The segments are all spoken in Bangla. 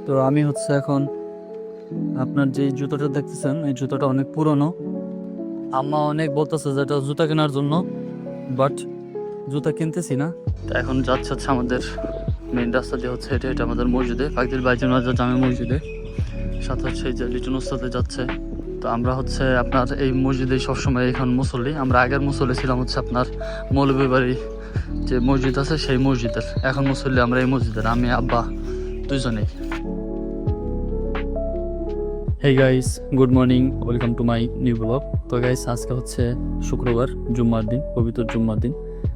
তো আমি হচ্ছে এখন আপনার যে জুতোটা দেখতেছেন এই জুতোটা অনেক পুরনো। আম্মা অনেক বলতেছে যে এটা জুতা কেনার জন্য, বাট জুতা কিনতেছি না। তো এখন যাচ্ছে আমাদের মেইন রাস্তা দিয়ে হচ্ছে এটা আমাদের মসজিদে, ফাকদিল বাইতুল মাজার জামে মসজিদে। সাথে হচ্ছে এই যে লিটন উস্তাদে যাচ্ছে। তো আমরা হচ্ছে আপনার এই মসজিদে সবসময় এখন মুসল্লি। আমরা আগের মুসল্লি ছিলাম হচ্ছে আপনার মৌলভী বাড়ি যে মসজিদ আছে সেই মসজিদের। এখন মুসল্লি আমরা এই মসজিদের, আমি আব্বা দুইজনেই। Hey guys, good morning, welcome to my new blog. তো গাইস, আজকে হচ্ছে শুক্রবার, জুম্মার দিন, পবিত্র জুম্মার দিন।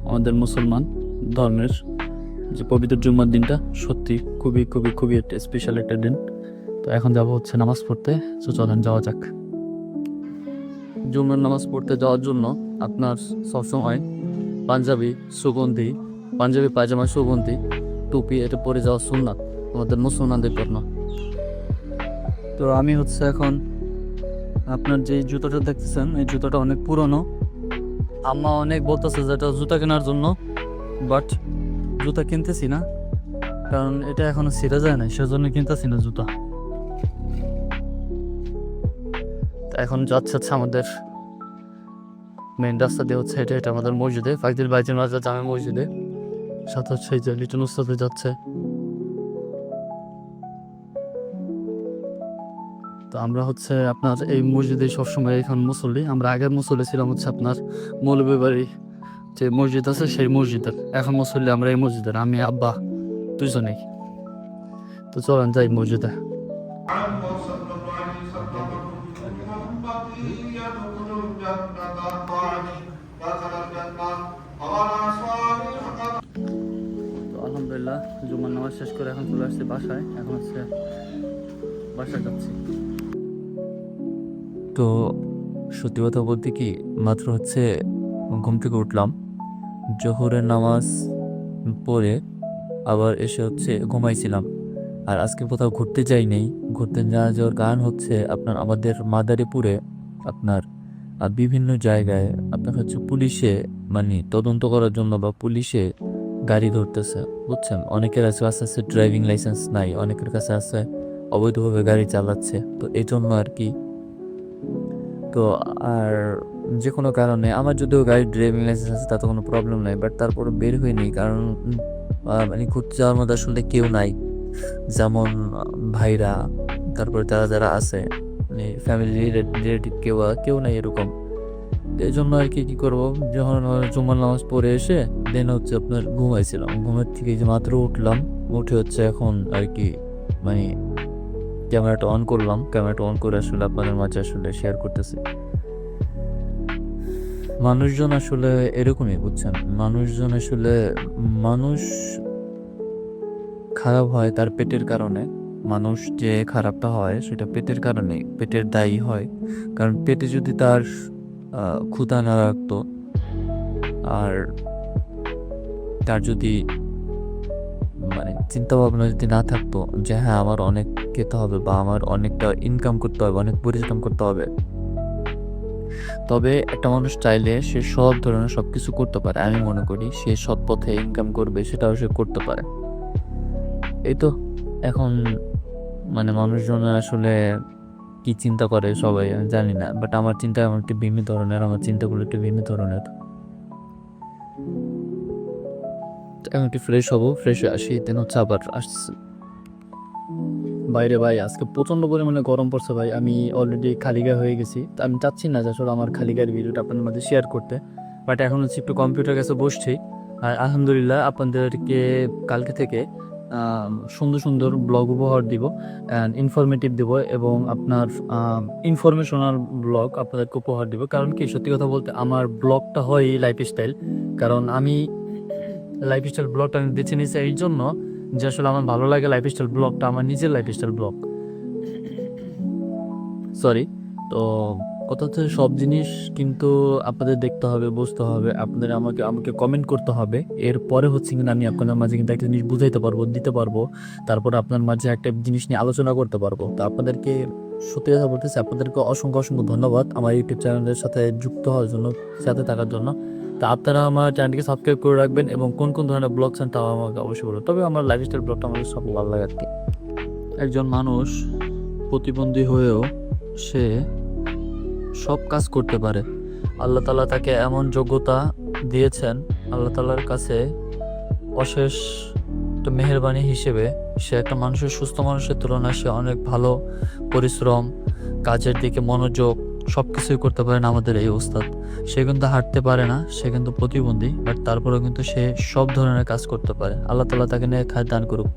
আমাদের মুসলমান ধর্মের যে পবিত্র জুম্মার দিনটা সত্যি খুবই খুবই খুবই একটা স্পেশাল একটা দিন। তো এখন যাব হচ্ছে নামাজ পড়তে। তো চলেন যাওয়া যাক। জুম্মার নামাজ পড়তে যাওয়ার জন্য আপনার সবসময় পাঞ্জাবি সুগন্ধি, পাঞ্জাবি পায়জামা সুগন্ধি টুপি এটা পরে যাওয়া সুন্নাত আমাদের মুসলমানদের জন্য। তো আমি হচ্ছে এখন আপনার যে জুতোটা দেখতেছেন এই জুতোটা অনেক পুরনো। আম্মা অনেক বলতেছে যে এটা জুতা কেনার জন্য, বাট জুতা কিনতেছি না, কারণ এটা এখনো ছিঁড়ে যায় না, সেজন্য কিনতেছি না জুতা। এখন যাচ্ছে আমাদের মেইন রাস্তা দিয়ে হচ্ছে এটা আমাদের মসজিদে, ফাকদিল বাইতুল মাজার জামে মসজিদে। সাথে হচ্ছে এই যে লিটন উস্তাদে যাচ্ছে। তো আমরা হচ্ছে আপনার এই মসজিদে সবসময় এখন মুসল্লি। আমরা আগের মুসল্লি ছিলাম হচ্ছে আপনার মৌলভী বাড়ি যে মসজিদ আছে সেই মসজিদের। এখন মুসল্লি আমরা এই মসজিদের, আমি আব্বা দুইজনেই। তো চলেন যাই মসজিদে। তো আলহামদুলিল্লাহ জুমার নামাজ শেষ করে এখন চলে আসছি বাসায়। এখন হচ্ছে বাসায় যাচ্ছি। তো সত্যি কথা বলতে কি, মাত্র হচ্ছে ঘুম থেকে উঠলাম, জোহরের নামাজ পড়ে আবার এসে হচ্ছে ঘুমাইছিলাম। আর আজকে কোথাও ঘুরতে যাই নেই। ঘুরতে না যাওয়ার কারণ হচ্ছে আপনার আমাদের মাদারীপুরে আপনার বিভিন্ন জায়গায় আপনার হচ্ছে পুলিশে মানে তদন্ত করার জন্য বা পুলিশে গাড়ি ধরতেছে, বুঝছেন। অনেকের আছে আস্তে আস্তে ড্রাইভিং লাইসেন্স নাই, অনেকের কাছে আছে অবৈধভাবে গাড়ি চালাচ্ছে। তো এই জন্য আর কি। তো আর যে কোনো কারণে আমার যদিও গাড়ির ড্রাইভিং লাইসেন্স আছে তাতে কোনো প্রবলেম নাই, বাট তারপরে বের হয়নি কারণ মানে ঘুরতে যাওয়ার মধ্যে আসলে কেউ নাই। যেমন ভাইরা, তারপরে যারা যারা আছে মানে ফ্যামিলি রিলেটিভ কেউ নাই এরকম। এই জন্য আর কি করবো, যখন জুমার নামাজ পড়ে এসে দেন হচ্ছে আপনার ঘুমাইছিলাম। ঘুমের থেকে যে মাত্র উঠলাম, উঠে হচ্ছে এখন আর কি মানে ক্যামেরাটা অন করলাম। ক্যামেরাটা অন করে আসলে আপনাদের মাঝে আসলে শেয়ার করতেছি। মানুষজন আসলে এরকমই, বুঝছেন। মানুষজন আসলে মানুষ খারাপ হয় তার পেটের কারণে। মানুষ যে খারাপটা হয় সেটা পেটের কারণে, পেটের দায়ী হয়। কারণ পেটে যদি তার ক্ষুধা না রাখতো, আর তার যদি মানে চিন্তা ভাবনা যদি না থাকতো যে হ্যাঁ আমার অনেক খেতে হবে বা আমার অনেকটা ইনকাম করতে হবে, অনেক পরিশ্রম করতে হবে, তবে একটা মানুষ চাইলে সে সব ধরনের সব কিছু করতে পারে। আমি মনে করি সে সৎ পথে ইনকাম করবে, সেটাও সে করতে পারে। এই তো এখন মানে মানুষজন আসলে কি চিন্তা করে সবাই আমি জানি না, বাট আমার চিন্তা আমার একটু ভিন্ন ধরনের, আমার চিন্তাগুলো একটু ভিন্ন ধরনের। এখন একটু ফ্রেশ হবো, ফ্রেশ হয়ে আসি, দেন হচ্ছে আবার আসছি বাইরে। ভাই আজকে প্রচণ্ড পরিমাণে গরম পড়ছে ভাই। আমি অলরেডি খালি গায়ে হয়ে গেছি। তো আমি চাচ্ছি না যে আসলে আমার খালি গায়ের ভিডিওটা আপনাদের মধ্যে শেয়ার করতে, বাট এখন হচ্ছে একটু কম্পিউটার কাছে বসছি। আর আলহামদুলিল্লাহ আপনাদেরকে কালকে থেকে সুন্দর সুন্দর ব্লগ উপহার দিব, অ্যান্ড ইনফরমেটিভ দিব, এবং আপনার ইনফরমেশনাল ব্লগ আপনাদেরকে উপহার দিব। কারণ কি, সত্যি কথা বলতে আমার ব্লগটা হয় লাইফস্টাইল। কারণ আমি লাইফস্টাইল ব্লগটা আমি বেছে নিয়েছি এই জন্য যে আসলে আমার ভালো লাগে লাইফস্টাইল ব্লগটা, আমার নিজের লাইফস্টাইল ব্লগ। সরি। তো কথা হচ্ছে সব জিনিস কিন্তু আপনাদের দেখতে হবে, বুঝতে হবে, আপনাদের আমাকে আমাকে কমেন্ট করতে হবে। এরপরে হচ্ছে কিন্তু আমি আপনাদের মাঝে কিন্তু একটা জিনিস বুঝাইতে পারবো, দিতে পারবো। তারপরে আপনার মাঝে একটা জিনিস নিয়ে আলোচনা করতে পারবো। তো আপনাদেরকে সত্যি কথা বলতেছি, আপনাদেরকে অসংখ্য অসংখ্য ধন্যবাদ আমার ইউটিউব চ্যানেলের সাথে যুক্ত হওয়ার জন্য, সাথে থাকার জন্য। তো আপনারা আমার চ্যানেলটিকে সাবস্ক্রাইব করে রাখবেন, এবং কোন কোন ধরনের ব্লগ চান তাও আমাকে অবশ্যই বলুন। তবে আমার লাইফস্টাইল ব্লগটা আমাদের সব ভালো লাগে আর কি। একজন মানুষ প্রতিবন্ধী হয়েও সে সব কাজ করতে পারে। আল্লাহ তাআলা তাকে এমন যোগ্যতা দিয়েছেন, আল্লাহ তাআলার কাছে অশেষ একটা মেহেরবানি হিসেবে সে একটা মানুষের, সুস্থ মানুষের তুলনায় সে অনেক ভালো পরিশ্রম, কাজের দিকে মনোযোগ, সব কিছুই করতে পারেন আমাদের এই ওস্তাদ। সে কিন্তু হাঁটতে পারে না, সে কিন্তু প্রতিবন্ধী, বাট তারপরেও কিন্তু সে সব ধরনের কাজ করতে পারে। আল্লাহ তাআলা তাকে নেক হায়াত দান করুক।